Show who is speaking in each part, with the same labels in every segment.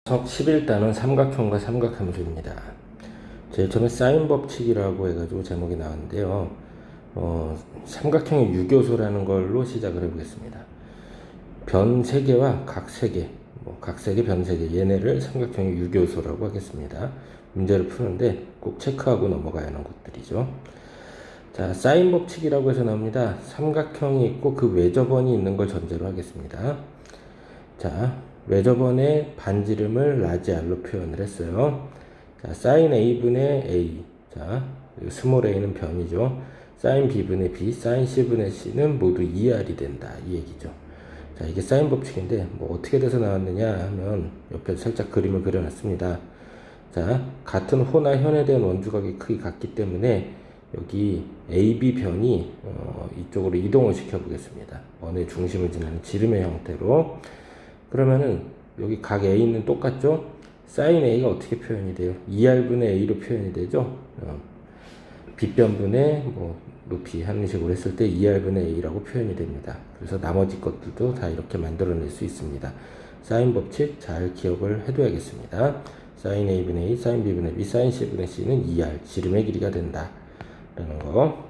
Speaker 1: 석 11단은 삼각형과 삼각함수입니다. 제일 처음에 사인 법칙이라고 해가지고 제목이 나왔는데요. 삼각형의 유교소라는 걸로 시작을 해보겠습니다. 변 3개와 각 3개, 각 3개, 변 3개, 얘네를 삼각형의 유교소라고 하겠습니다. 문제를 푸는데 꼭 체크하고 넘어가야 하는 것들이죠. 자, 사인 법칙이라고 해서 나옵니다. 삼각형이 있고 그 외접원이 있는 걸 전제로 하겠습니다. 자, 외접원의 반지름을 라지 R로 표현을 했어요. 자, 사인 A분의 A. 자, 스몰 a는 변이죠. 사인 B분의 B, 사인 C분의 C는 모두 2R이 된다. 이 얘기죠. 자, 이게 사인 법칙인데, 어떻게 돼서 나왔느냐 하면, 옆에 살짝 그림을 그려놨습니다. 자, 같은 호나 현에 대한 원주각의 크기 같기 때문에, 여기 AB 변이, 이쪽으로 이동을 시켜보겠습니다. 원의 중심을 지나는 지름의 형태로. 그러면은 여기 각 A는 똑같죠? 사인 A가 어떻게 표현이 돼요? 2R분의 A로 표현이 되죠? 빗변분의 높이 하는 식으로 했을 때 2R분의 A라고 표현이 됩니다. 그래서 나머지 것들도 다 이렇게 만들어낼 수 있습니다. 사인 법칙 잘 기억을 해둬야겠습니다. 사인 A분의 A, 사인 B분의 B, 사인 C분의 C는 2R, 지름의 길이가 된다. 라는 거.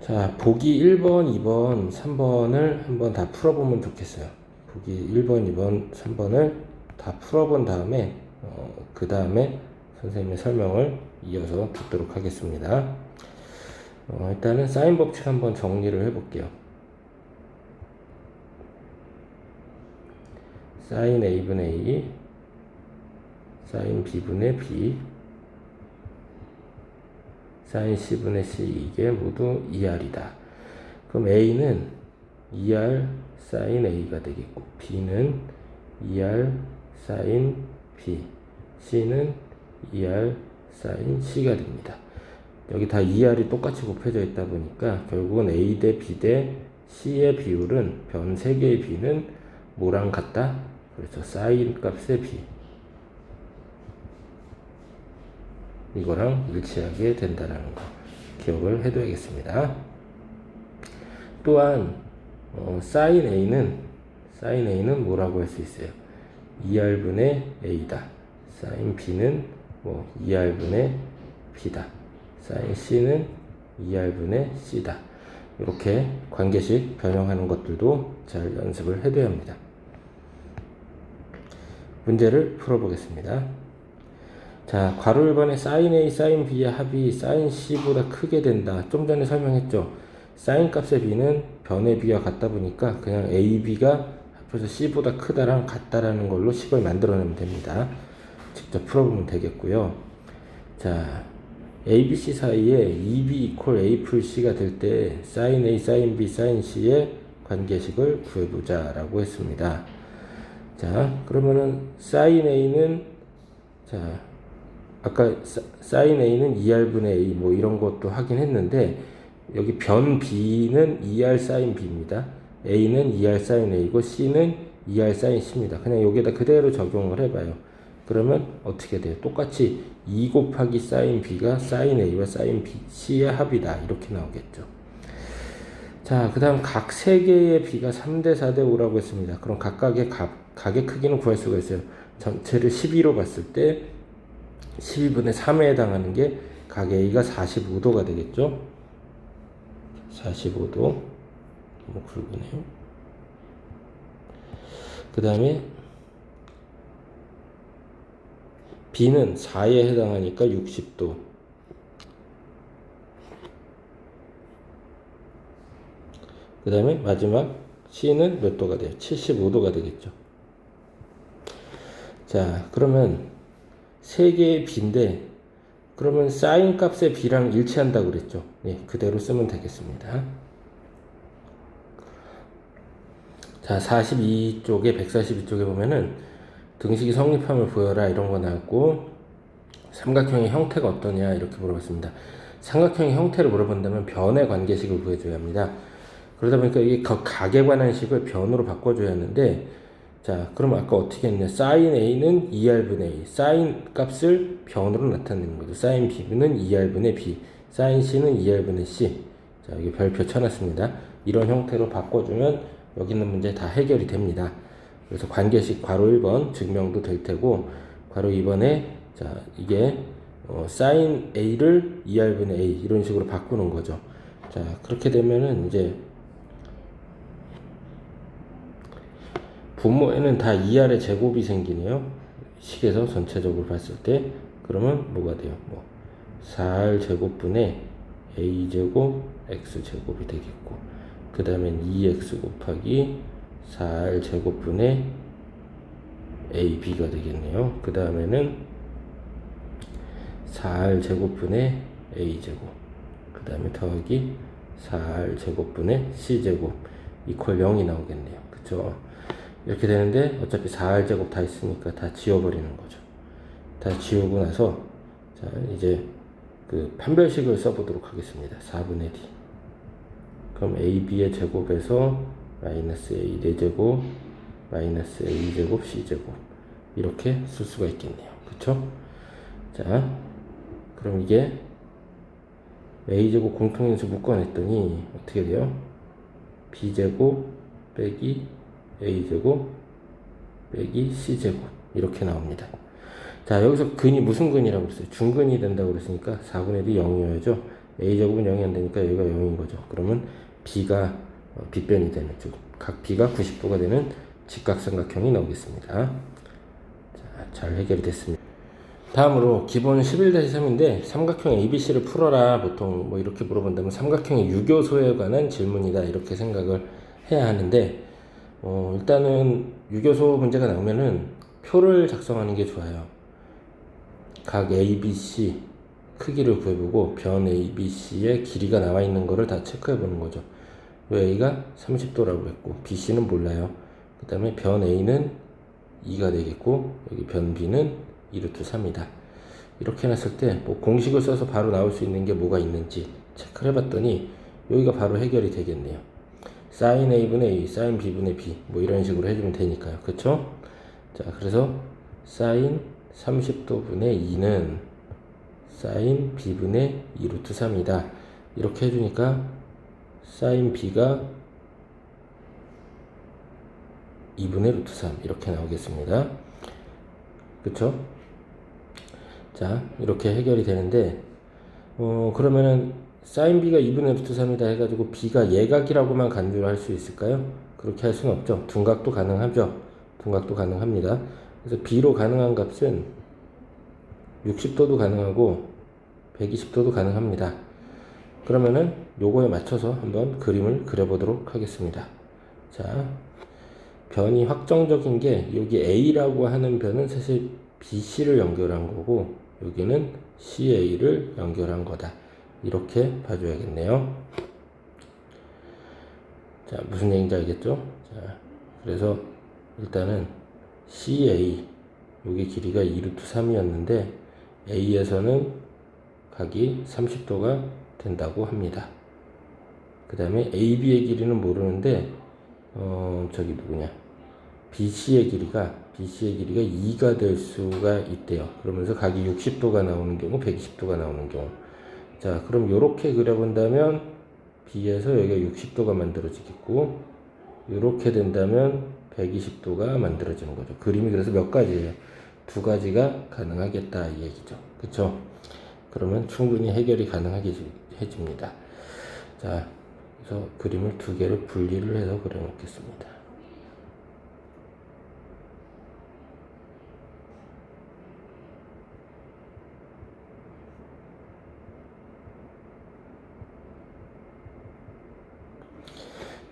Speaker 1: 자, 보기 1번, 2번, 3번을 한번 다 풀어보면 좋겠어요. 보기 1번, 2번, 3번을 다 풀어본 다음에 그 다음에 선생님의 설명을 이어서 듣도록 하겠습니다. 일단은 사인 법칙 한번 정리를 해볼게요. 사인 A분의 A, 사인 B분의 B, 사인 C분의 C, 이게 모두 2R이다. 그럼 A는 2R 사인 A가 되겠고, B는 2R 사인 B, C는 2R 사인 C가 됩니다. 여기 다 2R이 똑같이 곱해져 있다 보니까 결국은 A 대 B 대 C의 비율은 변 3개의 B는 뭐랑 같다? 그렇죠. 사인 값의 B. 이거랑 일치하게 된다는 거 기억을 해둬야겠습니다. 또한 사인 A는 뭐라고 할 수 있어요? 2R분의 A다. 사인 B는 2R분의 B다. 사인 C는 2R분의 C다. 이렇게 관계식 변형하는 것들도 잘 연습을 해둬야 합니다. 문제를 풀어보겠습니다. 자, 괄호 1번에 사인 A, 사인 B의 합이 사인 C보다 크게 된다. 좀 전에 설명했죠. 사인 값의 B는 변의 B와 같다 보니까 그냥 AB가 합해서 C보다 크다랑 같다라는 걸로 식을 만들어내면 됩니다. 직접 풀어보면 되겠고요. 자, ABC 사이에 EB 이퀄 A 풀 C가 될 때 사인 A, 사인 B, 사인 C의 관계식을 구해보자 라고 했습니다. 자, 그러면은 사인 A는 아까 사인 A는 2R분의 A 이런 것도 하긴 했는데 여기 변 B는 2R 사인 B입니다. A는 2R 사인 A고 C는 2R 사인 C입니다. 그냥 여기다 그대로 적용을 해봐요. 그러면 어떻게 돼요? 똑같이 2 곱하기 사인 B가 사인 A와 사인 B, C의 합이다. 이렇게 나오겠죠. 자, 그 다음 각 3개의 B가 3대 4대 5라고 했습니다. 그럼 각각의 각의 크기는 구할 수가 있어요. 전체를 12로 봤을 때 12분의 3에 해당하는 게 각 A가 45도가 되겠죠. 45도. 너무 굵으네요. 그 다음에 B는 4에 해당하니까 60도. 그 다음에 마지막 C는 몇 도가 돼요? 75도가 되겠죠. 자, 그러면 3개의 B인데 그러면 사인 값의 B랑 일치한다고 그랬죠. 네, 그대로 쓰면 되겠습니다. 자, 42쪽에 142쪽에 보면은 등식이 성립함을 보여라 이런 거 나왔고 삼각형의 형태가 어떠냐 이렇게 물어봤습니다. 삼각형의 형태를 물어본다면 변의 관계식을 구해줘야 합니다. 그러다 보니까 이게 각에 관한 식을 변으로 바꿔줘야 하는데 자, 그럼 아까 어떻게 했냐? 사인 A는 2R분의 A. 사인 값을 변으로 나타내는 거죠. 사인 B는 2R분의 B. 사인 C는 2R분의 C. 자, 여기 별표 쳐놨습니다. 이런 형태로 바꿔주면 여기 있는 문제 다 해결이 됩니다. 그래서 관계식 괄호 1번 증명도 될 테고, 괄호 2번에 자 이게 sin a를 2r분의 a 이런 식으로 바꾸는 거죠. 자 그렇게 되면은 이제 분모에는 다 2r의 제곱이 생기네요. 식에서 전체적으로 봤을 때. 그러면 뭐가 돼요? 뭐 4r 제곱분의 a 제곱 x 제곱이 되겠고, 그 다음엔 2x 곱하기 4r 제곱분의 a b가 되겠네요. 그 다음에는 4r 제곱분의 a 제곱, 그 다음에 더하기 4r 제곱분의 c 제곱 이퀄 0이 나오겠네요. 그쵸? 이렇게 되는데 어차피 4r 제곱 다 있으니까 다 지워버리는 거죠. 다 지우고 나서 자 이제 그 판별식을 써보도록 하겠습니다. 4분의 d. 그럼 ab의 제곱에서 마이너스 a 4제곱 마이너스 a 제곱 c 제곱 이렇게 쓸 수가 있겠네요. 그쵸? 자 그럼 이게 a 제곱 공통인수 묶어냈더니 어떻게 돼요? b 제곱 빼기 a 제곱 빼기 c 제곱 이렇게 나옵니다. 자 여기서 근이 무슨 근이라고 그랬어요? 중근이 된다고 그랬으니까 4분의 d 0이어야죠. a 제곱은 0이 안 되니까 여기가 0인 거죠. 그러면 b가 빗변이 되는, 즉 각 b가 90도가 되는 직각삼각형이 나오겠습니다. 자, 잘 해결이 됐습니다. 다음으로 기본 11-3인데 삼각형 ABC를 풀어라 보통 뭐 이렇게 물어본다면 삼각형의 유교소에 관한 질문이다 이렇게 생각을 해야 하는데, 일단은 유교소 문제가 나오면은 표를 작성하는 게 좋아요. 각 ABC 크기를 구해보고 변 ABC의 길이가 나와 있는 거를 다 체크해 보는 거죠. A가 30도라고 했고 BC는 몰라요. 그 다음에 변 A는 2가 되겠고 여기 변 B는 2루트 3이다. 이렇게 해놨을 때 뭐 공식을 써서 바로 나올 수 있는 게 뭐가 있는지 체크를 해봤더니 여기가 바로 해결이 되겠네요. sin A분의 A, sin B분의 B 뭐 이런 식으로 해주면 되니까요. 그쵸? 자 그래서 sin 30도분의 2는 sin B분의 2루트 3이다. 이렇게 해주니까 sin B가 2분의 루트 3 이렇게 나오겠습니다. 그쵸? 자 이렇게 해결이 되는데 그러면은 sin B가 2분의 루트 3이다 해가지고 B가 예각이라고만 간주를 할 수 있을까요? 그렇게 할 수는 없죠. 둔각도 가능하죠. 둔각도 가능합니다. 그래서 B로 가능한 값은 60도도 가능하고 120도도 가능합니다. 그러면은 요거에 맞춰서 한번 그림을 그려보도록 하겠습니다. 자, 변이 확정적인 게 여기 A라고 하는 변은 사실 BC를 연결한 거고 여기는 CA를 연결한 거다. 이렇게 봐줘야겠네요. 자, 무슨 얘기인지 알겠죠? 자, 그래서 일단은 CA 여기 길이가 2루트 3이었는데 A에서는 각이 30도가 된다고 합니다. 그 다음에 AB의 길이는 모르는데 저기 누구냐 BC의 길이가 2가 될 수가 있대요. 그러면서 각이 60도가 나오는 경우 120도가 나오는 경우, 자 그럼 요렇게 그려본다면 B에서 여기가 60도가 만들어지겠고 요렇게 된다면 120도가 만들어지는 거죠. 그림이 그래서 몇 가지예요? 두 가지가 가능하겠다 이 얘기죠. 그쵸? 그러면 충분히 해결이 가능하게 해줍니다. 자, 그래서 그림을 두 개를 분리를 해서 그려놓겠습니다.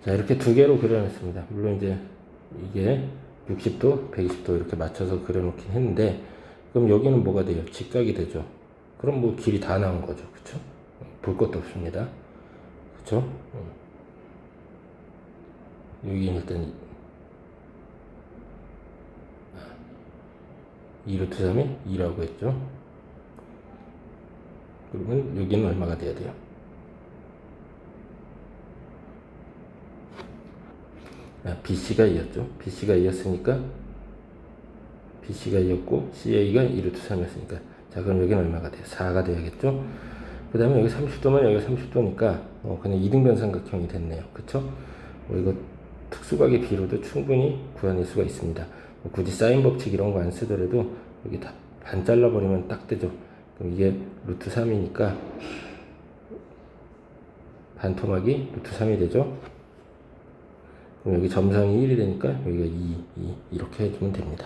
Speaker 1: 자, 이렇게 두 개로 그려놨습니다. 물론 이제 이게 60도, 120도 이렇게 맞춰서 그려놓긴 했는데, 그럼 여기는 뭐가 돼요? 직각이 되죠. 그럼 뭐 길이 다 나온 거죠. 그쵸? 볼 것도 없습니다. 그쵸? 여기는 일단 2루트 3에 2라고 했죠. 그러면 여기는 얼마가 돼야 돼요? BC가 2였죠. BC가 2였으니까 BC가 2였고 CA가 2루트 3이었으니까 자 그럼 여기는 얼마가 돼요? 4가 돼야겠죠. 그 다음에 여기 30도면 여기가 30도니까 그냥 이등변 삼각형이 됐네요. 그쵸? 이거 특수각의 B로도 충분히 구해낼 수가 있습니다. 굳이 사인 법칙 이런 거 안 쓰더라도 여기 다 반 잘라버리면 딱 되죠. 그럼 이게 루트 3이니까 반토막이 루트 3이 되죠. 그럼 여기 점성이 1이 되니까 여기가 2 이렇게 해주면 됩니다.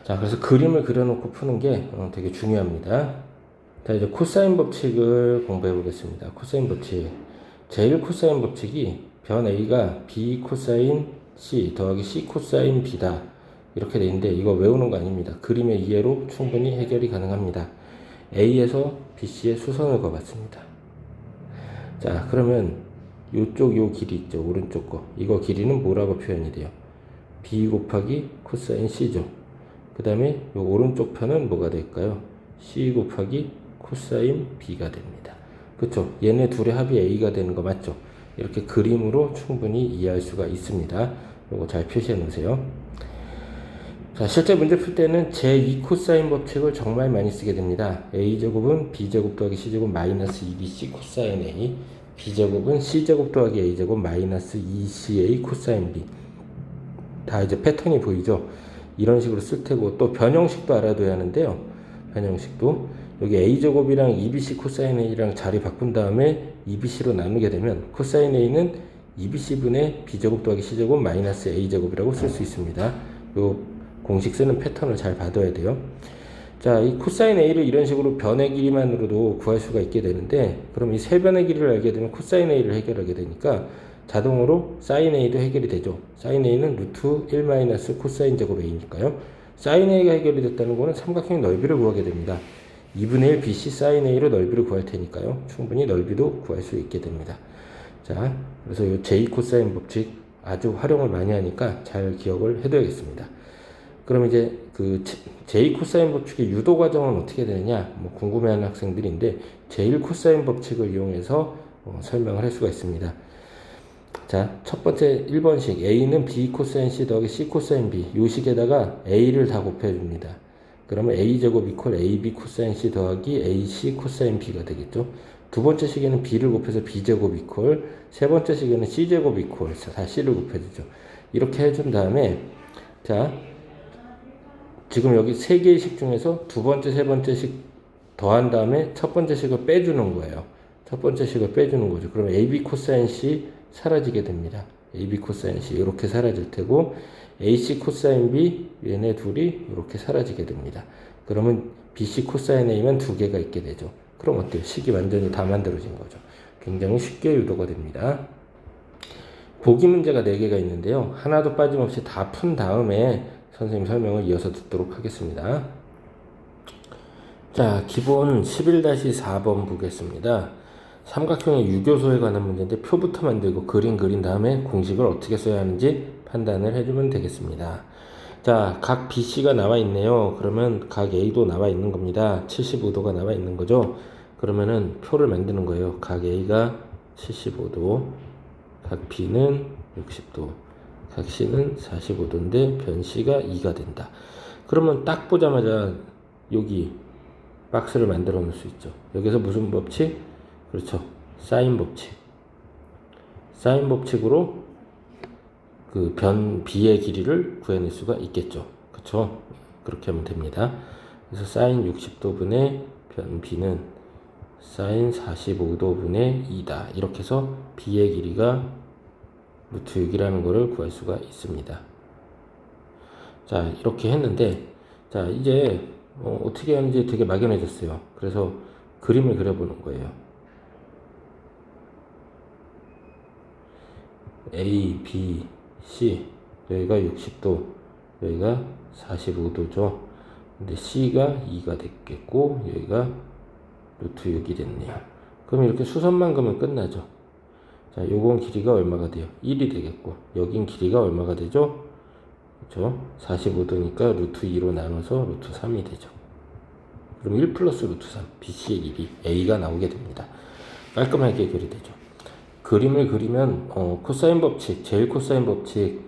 Speaker 1: 자, 그래서 그림을 그려놓고 푸는 게 되게 중요합니다. 자, 이제 코사인 법칙을 공부해 보겠습니다. 코사인 법칙. 제일 코사인 법칙이 변 A가 B 코사인 C 더하기 C 코사인 B다. 이렇게 돼 있는데 이거 외우는 거 아닙니다. 그림의 이해로 충분히 해결이 가능합니다. A에서 BC의 수선을 그어봤습니다. 자, 그러면 요쪽 요 길이 있죠. 오른쪽 거. 이거 길이는 뭐라고 표현이 돼요? B 곱하기 코사인 C죠. 그 다음에 요 오른쪽 편은 뭐가 될까요? C 곱하기 코사인 B가 됩니다. 그쵸? 얘네 둘의 합이 A가 되는 거 맞죠? 이렇게 그림으로 충분히 이해할 수가 있습니다. 요거 잘 표시해 놓으세요. 자, 실제 문제 풀 때는 제2 코사인 법칙을 정말 많이 쓰게 됩니다. A제곱은 B제곱 더하기 C제곱 마이너스 2BC 코사인 A, B제곱은 C제곱 더하기 A제곱 마이너스 2CA 코사인 B. 다 이제 패턴이 보이죠? 이런 식으로 쓸 테고, 또 변형식도 알아둬야 하는데요. 변형식도 여기 A제곱이랑 2BC 코사인 A랑 자리 바꾼 다음에 2BC로 나누게 되면 코사인 A는 2BC분의 B제곱 더하기 C제곱 마이너스 A제곱이라고 쓸 수 있습니다. 요 공식 쓰는 패턴을 잘 봐둬야 돼요. 자, 이 코사인 A를 이런 식으로 변의 길이만으로도 구할 수가 있게 되는데, 그럼 이 세 변의 길이를 알게 되면 코사인 A를 해결하게 되니까 자동으로 사인 A도 해결이 되죠. 사인 A는 루트 1 마이너스 코사인 제곱 A니까요. 사인 A가 해결이 됐다는 거는 삼각형의 넓이를 구하게 됩니다. 2분의 1 BC 사인 A로 넓이를 구할 테니까요. 충분히 넓이도 구할 수 있게 됩니다. 자, 그래서 이 J 코사인 법칙 아주 활용을 많이 하니까 잘 기억을 해둬야겠습니다. 그럼 이제 그 J 코사인 법칙의 유도 과정은 어떻게 되느냐 궁금해하는 학생들인데 제1 코사인 법칙을 이용해서 설명을 할 수가 있습니다. 자, 첫 번째 1번식 A는 B 코사인 C 더하기 C 코사인 B 요 식에다가 A를 다 곱해줍니다. 그러면 A제곱 이퀄 AB 코사인 C 더하기 AC 코사인 B가 되겠죠. 두 번째 식에는 B를 곱해서 B제곱 이퀄, 세 번째 식에는 C제곱 이퀄 다 C를 곱해주죠. 이렇게 해준 다음에 자, 지금 여기 세 개의 식 중에서 두 번째, 세 번째 식 더한 다음에 첫 번째 식을 빼주는 거예요. 첫 번째 식을 빼주는 거죠. 그러면 AB 코사인 C 사라지게 됩니다. AB 코사인 C 이렇게 사라질 테고 AC 코사인 B 얘네 둘이 이렇게 사라지게 됩니다. 그러면 BC 코사인 A만 두 개가 있게 되죠. 그럼 어때요? 식이 완전히 다 만들어진 거죠. 굉장히 쉽게 유도가 됩니다. 보기 문제가 4개가 있는데요. 하나도 빠짐없이 다 푼 다음에 선생님 설명을 이어서 듣도록 하겠습니다. 자, 기본 11-4번 보겠습니다. 삼각형의 유교소에 관한 문제인데 표부터 만들고 그린 다음에 공식을 어떻게 써야 하는지 판단을 해주면 되겠습니다. 자, 각 BC가 나와 있네요. 그러면 각 A도 나와 있는 겁니다. 75도가 나와 있는 거죠. 그러면은 표를 만드는 거예요. 각 A가 75도, 각 B는 60도, 각 C는 45도인데 변 C가 2가 된다. 그러면 딱 보자마자 여기 박스를 만들어 놓을 수 있죠. 여기서 무슨 법칙? 그렇죠. 사인 법칙. 사인 법칙으로 그 변 B의 길이를 구해낼 수가 있겠죠. 그렇죠. 그렇게 하면 됩니다. 그래서 사인 60도분의 변 B는 사인 45도분의 2다. 이렇게 해서 B의 길이가 루트 6이라는 것을 구할 수가 있습니다. 자, 이렇게 했는데, 자, 이제 어떻게 하는지 되게 막연해졌어요. 그래서 그림을 그려보는 거예요. A, B, C 여기가 60도, 여기가 45도죠. 근데 C가 2가 됐겠고 여기가 루트 6이 됐네요. 그럼 이렇게 수선만 그으면 끝나죠. 자, 요건 길이가 얼마가 돼요? 1이 되겠고 여긴 길이가 얼마가 되죠? 그렇죠? 45도니까 루트 2로 나눠서 루트 3이 되죠. 그럼 1 플러스 루트 3 BC의 길이 A가 나오게 됩니다. 깔끔하게 해결이 되죠. 그림을 그리면 코사인 법칙, 제일 코사인 법칙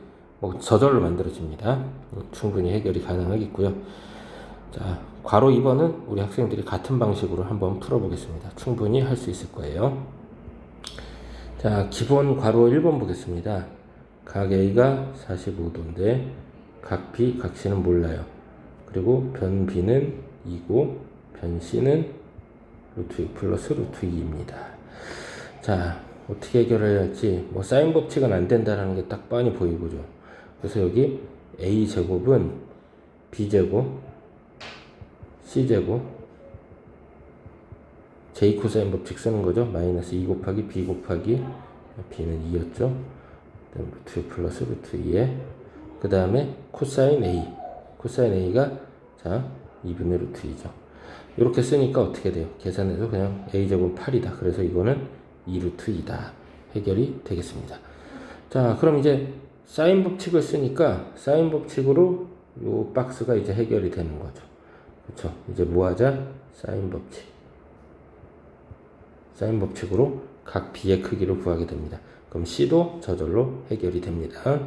Speaker 1: 저절로 만들어집니다. 충분히 해결이 가능하겠고요. 자, 괄호 2번은 우리 학생들이 같은 방식으로 한번 풀어보겠습니다. 충분히 할 수 있을 거예요. 자, 기본 괄호 1번 보겠습니다. 각 A가 45도인데 각 B, 각 C는 몰라요. 그리고 변 B는 2고 변 C는 루트 6 플러스 루트 2입니다. 자, 어떻게 해결해야 할지 뭐 사인 법칙은 안 된다라는 게 딱 뻔히 보이고죠. 그래서 여기 A 제곱은 B 제곱, C 제곱, J 코사인 법칙 쓰는 거죠. 마이너스 2 곱하기 B 곱하기 B는 2였죠. 루트 6 플러스 루트 2에 그 다음에 코사인 A, 코사인 A가 자 2분의 루트 2죠. 이렇게 쓰니까 어떻게 돼요? 계산해서 그냥 A제곱 8이다. 그래서 이거는 2루트 2다. 해결이 되겠습니다. 자, 그럼 이제 사인 법칙을 쓰니까 사인 법칙으로 요 박스가 이제 해결이 되는 거죠. 그렇죠? 이제 뭐 하자? 사인 법칙. 사인 법칙으로 각 B의 크기를 구하게 됩니다. 그럼 C도 저절로 해결이 됩니다.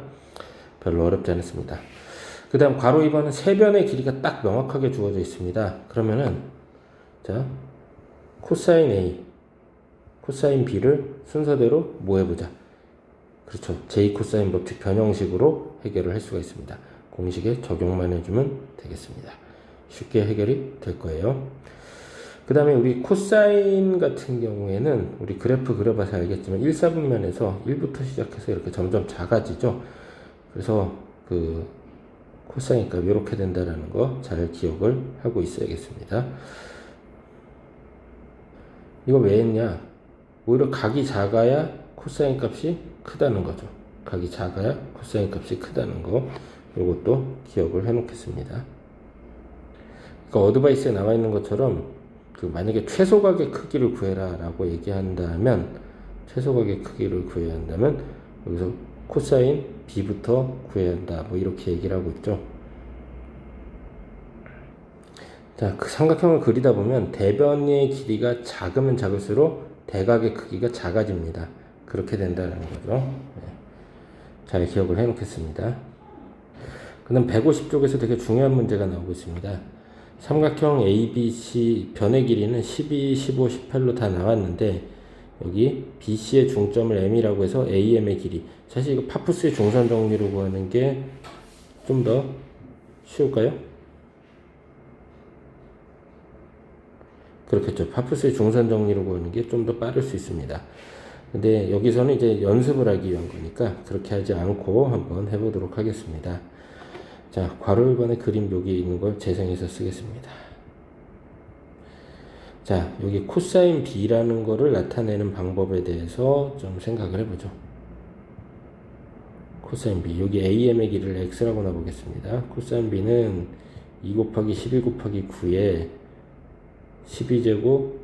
Speaker 1: 별로 어렵지 않습니다. 그 다음 괄호 2번은 세 변의 길이가 딱 명확하게 주어져 있습니다. 그러면은 자 코사인 A, 코사인 B를 순서대로 뭐 해보자. 그렇죠. J 코사인 법칙 변형식으로 해결을 할 수가 있습니다. 공식에 적용만 해주면 되겠습니다. 쉽게 해결이 될 거예요. 그 다음에 우리 코사인 같은 경우에는 우리 그래프 그려봐서 알겠지만 1, 4분면에서 1부터 시작해서 이렇게 점점 작아지죠. 그래서 그 코사인 값이 이렇게 된다라는 거 잘 기억을 하고 있어야겠습니다. 이거 왜 했냐? 오히려 각이 작아야 코사인 값이 크다는 거죠. 각이 작아야 코사인 값이 크다는 거. 이것도 기억을 해 놓겠습니다. 그러니까 어드바이스에 나와 있는 것처럼 그 만약에 최소각의 크기를 구해라 라고 얘기한다면 최소각의 크기를 구해야 한다면 여기서 코사인 B부터 구해야 한다 뭐 이렇게 얘기를 하고 있죠. 자, 그 삼각형을 그리다 보면 대변의 길이가 작으면 작을수록 대각의 크기가 작아집니다. 그렇게 된다는 거죠. 네. 잘 기억을 해 놓겠습니다. 그 다음 150쪽에서 되게 중요한 문제가 나오고 있습니다. 삼각형 ABC 변의 길이는 12, 15, 18로 다 나왔는데 여기 BC의 중점을 M이라고 해서 AM의 길이. 사실 이거 파푸스의 중선 정리로 구하는 게 좀 더 쉬울까요? 그렇겠죠. 파푸스의 중선 정리로 구하는 게 좀 더 빠를 수 있습니다. 근데 여기서는 이제 연습을 하기 위한 거니까 그렇게 하지 않고 한번 해보도록 하겠습니다. 자, 괄호 1번에 그림 여기 있는 걸 재생해서 쓰겠습니다. 자, 여기 코사인 B라는 거를 나타내는 방법에 대해서 좀 생각을 해보죠. 코사인 B, 여기 AM의 길이를 X라고 놔보겠습니다. 코사인 B는 2 곱하기 12 곱하기 9에 12제곱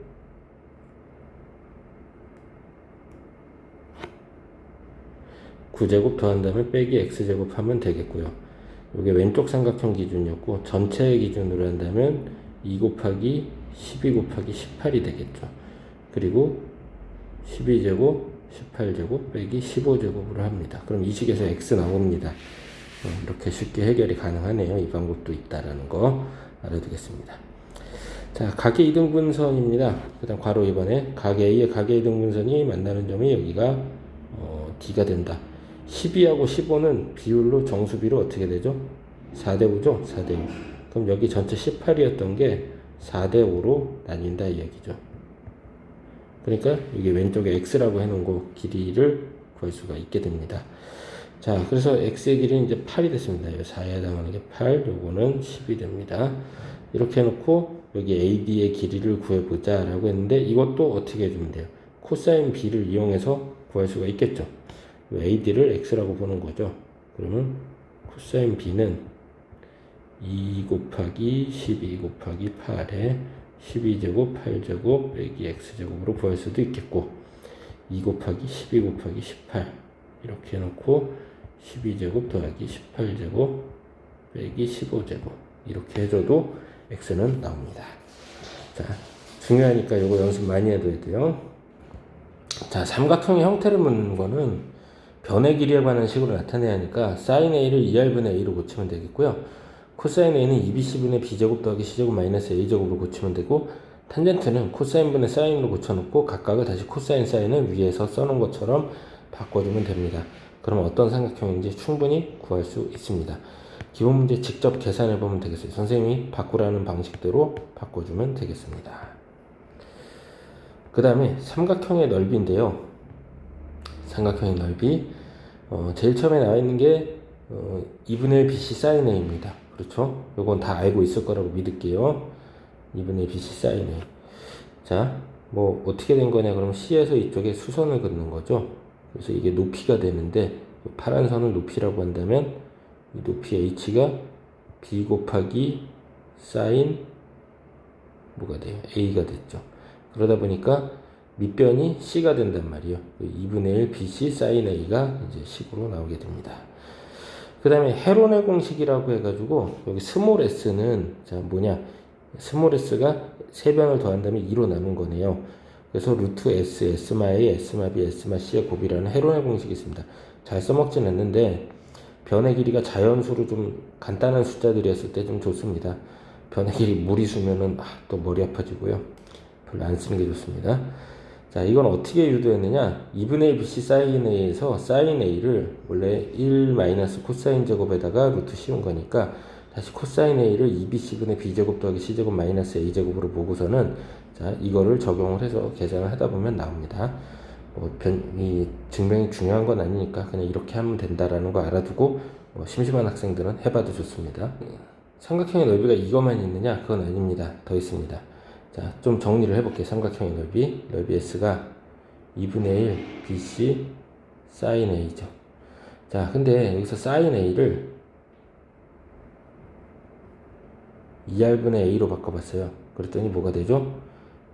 Speaker 1: 9제곱 더한 다음에 빼기 X제곱 하면 되겠고요. 이게 왼쪽 삼각형 기준이었고 전체 기준으로 한다면 2 곱하기 12 곱하기 18이 되겠죠. 그리고 12제곱 18제곱 빼기 15제곱으로 합니다. 그럼 이 식에서 X 나옵니다. 이렇게 쉽게 해결이 가능하네요. 이 방법도 있다라는 거 알아두겠습니다. 자, 각의 이등분선입니다. 그 다음 괄호 2번에 각 A의 각의 이등분선이 만나는 점이 여기가 D가 된다. 12하고 15는 비율로 정수비로 어떻게 되죠? 4대5죠? 4대5. 그럼 여기 전체 18이었던 게 4대5로 나뉜다 이 얘기죠. 그러니까 여기 왼쪽에 X라고 해놓은 거 길이를 구할 수가 있게 됩니다. 자, 그래서 X의 길이는 이제 8이 됐습니다. 4에 해당하는 게 8, 요거는 10이 됩니다. 이렇게 해놓고 여기 AD의 길이를 구해보자 라고 했는데 이것도 어떻게 해주면 돼요? 코사인 B를 이용해서 구할 수가 있겠죠. AD를 X라고 보는 거죠. 그러면 코사인 B는 2 곱하기 12 곱하기 8에 12제곱 8제곱 빼기 X제곱으로 구할 수도 있겠고 2 곱하기 12 곱하기 18 이렇게 해놓고 12제곱 더하기 18제곱 빼기 15제곱 이렇게 해줘도 X는 나옵니다. 자, 중요하니까 이거 연습 많이 해둬야 돼요. 자, 삼각형의 형태를 묻는 거는 변의 길이에 관한 식으로 나타내야 하니까 sin A를 2R분의 A로 고치면 되겠고요. 코사인 A는 2BC분의 B제곱 더하기 C제곱 마이너스 A제곱으로 고치면 되고 탄젠트는 코사인분의 사인으로 고쳐놓고 각각을 다시 코사인 사인을 위에서 써놓은 것처럼 바꿔주면 됩니다. 그러면 어떤 삼각형인지 충분히 구할 수 있습니다. 기본 문제 직접 계산해 보면 되겠어요. 선생님이 바꾸라는 방식대로 바꿔주면 되겠습니다. 그 다음에 삼각형의 넓이인데요. 삼각형의 넓이 제일 처음에 나와 있는 게 2분의 1 BC sin A입니다. 그렇죠? 요건 다 알고 있을 거라고 믿을게요. 2분의 1 BC sin A. 자, 뭐 어떻게 된 거냐 그러면 C에서 이쪽에 수선을 긋는 거죠. 그래서 이게 높이가 되는데 파란 선을 높이라고 한다면 이 높이 H가 B 곱하기 sin 뭐가 돼요? A가 됐죠. 그러다 보니까 밑변이 C가 된단 말이에요. 2분의 1 BC sin A가 이제 식으로 나오게 됩니다. 그 다음에 헤론의 공식이라고 해가지고 여기 스몰 s는 자 뭐냐 스몰 s가 3변을 더한다면 2로 나눈 거네요. 그래서 루트 s, s마 a, s마 b, s마 c의 곱이라는 헤론의 공식이 있습니다. 잘 써먹진 않는데 변의 길이가 자연수로 좀 간단한 숫자들이었을 때 좀 좋습니다. 변의 길이 무리수면은 또 머리 아파지고요. 별로 안 쓰는 게 좋습니다. 자, 이건 어떻게 유도했느냐? 2분의 1 BC sin A에서 sin A를 원래 1 마이너스 코사인 제곱에다가 루트 씌운 거니까 다시 코사인 A를 2BC분의 B제곱 더하기 C제곱 마이너스 A제곱으로 보고서는 자, 이거를 적용을 해서 계산을 하다 보면 나옵니다. 이 증명이 중요한 건 아니니까 그냥 이렇게 하면 된다라는 거 알아두고 심심한 학생들은 해봐도 좋습니다. 삼각형의 넓이가 이것만 있느냐? 그건 아닙니다. 더 있습니다. 자, 좀 정리를 해볼게요. 삼각형의 넓이 S가 2분의 1 BC sin A죠. 자, 근데 여기서 sin A를 2R분의 A로 바꿔봤어요. 그랬더니 뭐가 되죠?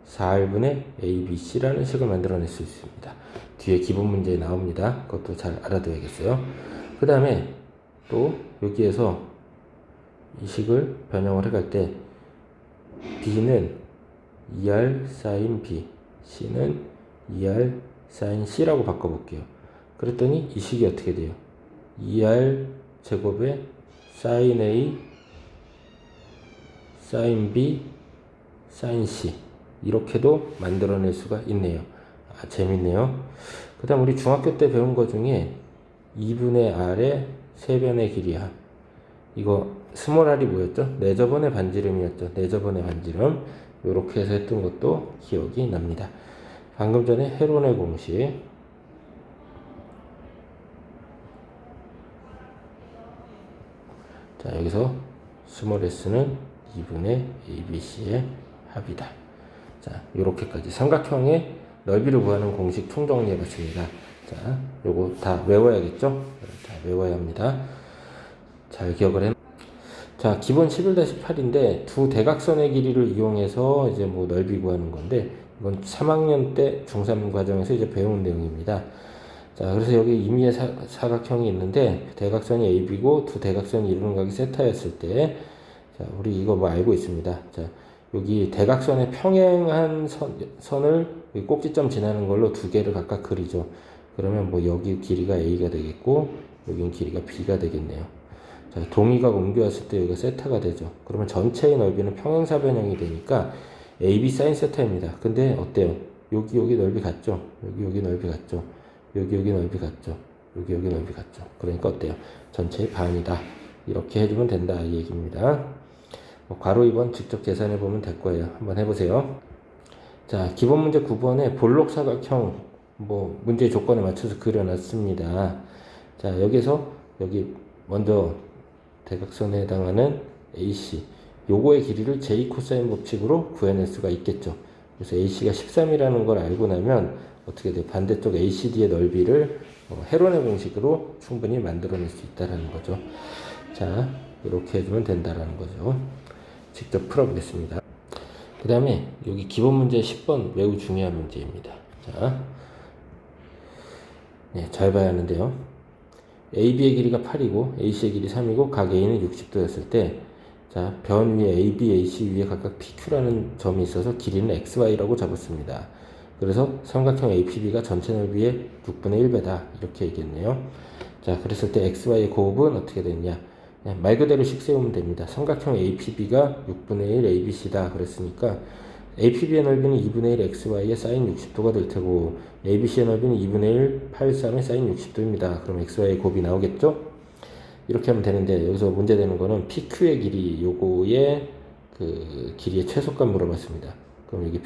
Speaker 1: 4R분의 ABC라는 식을 만들어낼 수 있습니다. 뒤에 기본 문제에 나옵니다. 그것도 잘 알아둬야겠어요. 그 다음에 또 여기에서 이 식을 변형을 해갈 때 B는 2R sin B, C는 2R sin C라고 바꿔볼게요. 그랬더니 이 식이 어떻게 돼요? 2R 제곱에 sin A, sin B, sin C 이렇게도 만들어낼 수가 있네요. 재밌네요. 그 다음 우리 중학교 때 배운 것 중에 2분의 R의 세변의 길이야. 이거 스몰 r이 뭐였죠? 내저번의 반지름이었죠. 내저번의 반지름. 이렇게 해서 했던 것도 기억이 납니다. 방금 전에 헤론의 공식. 자, 여기서 스몰 s는 2분의 ABC의 합이다. 자, 요렇게까지 삼각형의 넓이를 구하는 공식 총정리해 봤습니다. 자, 요거 다 외워야겠죠? 다 외워야 합니다. 잘 기억을 해. 자, 기본 11-8인데 두 대각선의 길이를 이용해서 이제 뭐 넓이 구하는 건데 이건 3학년 때 중3 과정에서 이제 배운 내용입니다. 자, 그래서 여기 임의의 사각형이 있는데 대각선이 AB고 두 대각선이 이루는 각이 세타였을 때 자, 우리 이거 뭐 알고 있습니다. 자, 여기 대각선의 평행한 선을 여기 꼭지점 지나는 걸로 두 개를 각각 그리죠. 그러면 뭐 여기 길이가 A가 되겠고 여기는 길이가 B가 되겠네요. 자, 동의각 옮겨왔을 때 여기가 세타가 되죠. 그러면 전체의 넓이는 평행사변형이 되니까 AB sin 세타입니다. 근데 어때요? 여기 넓이 같죠? 여기 넓이 같죠? 여기 넓이 같죠? 여기 넓이 같죠? 그러니까 어때요? 전체의 반이다. 이렇게 해주면 된다 이 얘기입니다. 괄호 2번 직접 계산해 보면 될 거예요. 한번 해보세요. 자, 기본 문제 9번에 볼록 사각형 뭐 문제 조건에 맞춰서 그려놨습니다. 자, 여기서 여기 먼저 대각선에 해당하는 AC 요거의 길이를 J 코사인 법칙으로 구해낼 수가 있겠죠. 그래서 AC가 13이라는 걸 알고 나면 어떻게 돼요? 반대쪽 ACD의 넓이를 헤론의 공식으로 충분히 만들어낼 수 있다는 거죠. 자, 이렇게 해주면 된다라는 거죠. 직접 풀어보겠습니다. 그 다음에 여기 기본 문제 10번 매우 중요한 문제입니다. 자, 네, 잘 봐야 하는데요. AB의 길이가 8이고 AC의 길이 3이고 각 A는 60도였을 때 자, 변 위에 AB, AC 위에 각각 PQ라는 점이 있어서 길이는 XY라고 잡았습니다. 그래서 삼각형 APB가 전체 넓이의 6분의 1배다 이렇게 얘기했네요. 자, 그랬을 때 XY의 곱은 어떻게 되느냐? 말 그대로 식 세우면 됩니다. 삼각형 APB가 6분의 1 ABC다 그랬으니까 APB의 넓이는 2분의 1 XY의 사인 60도가 될 테고 ABC의 넓이는 2분의 1 83의 사인 60도입니다. 그럼 XY의 곱이 나오겠죠? 이렇게 하면 되는데 여기서 문제되는 거는 PQ의 길이 요거의 그 길이의 최소값 물어봤습니다. 그럼 여기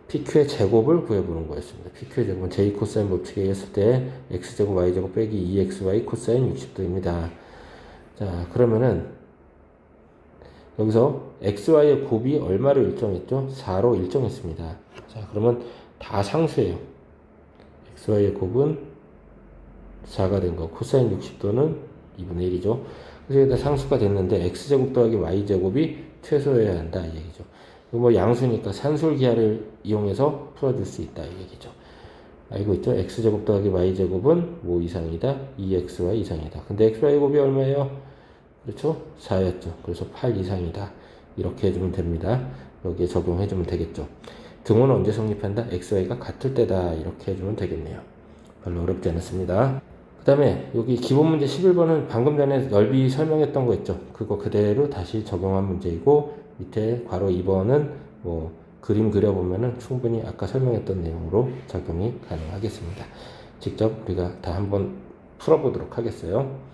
Speaker 1: PQ의 제곱을 구해보는 거였습니다. PQ의 제곱은 J 코사인 법칙에 의했을 때 X제곱 Y제곱 빼기 2XY 코사인 60도입니다. 자, 그러면은 여기서 XY의 곱이 얼마로 일정했죠? 4로 일정했습니다. 자, 그러면 다 상수예요. XY의 곱은 4가 된 거, 코사인 60도는 2분의 1이죠. 그래서 여기다 상수가 됐는데 X제곱 더하기 Y제곱이 최소여야 한다, 이 얘기죠. 뭐 양수니까 산술기하를 이용해서 풀어줄 수 있다, 이 얘기죠. 알고 있죠? X제곱 더하기 Y제곱은 뭐 이상이다? 2XY 이상이다. 근데 XY 곱이 얼마예요? 그렇죠? 4였죠. 그래서 8 이상이다. 이렇게 해주면 됩니다. 여기에 적용해주면 되겠죠. 등호는 언제 성립한다? XY가 같을 때다. 이렇게 해주면 되겠네요. 별로 어렵지 않았습니다. 그 다음에 여기 기본 문제 11번은 방금 전에 넓이 설명했던 거 있죠. 그거 그대로 다시 적용한 문제이고 밑에 괄호 2번은 뭐 그림 그려보면은 충분히 아까 설명했던 내용으로 적용이 가능하겠습니다. 직접 우리가 다 한번 풀어보도록 하겠어요.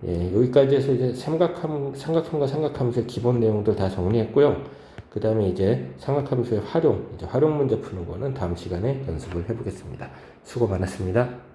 Speaker 1: 예, 여기까지 해서 이제 삼각형과 삼각함수의 기본 내용들 다 정리했고요. 그 다음에 이제 삼각함수의 활용 문제 푸는 거는 다음 시간에 연습을 해보겠습니다. 수고 많았습니다.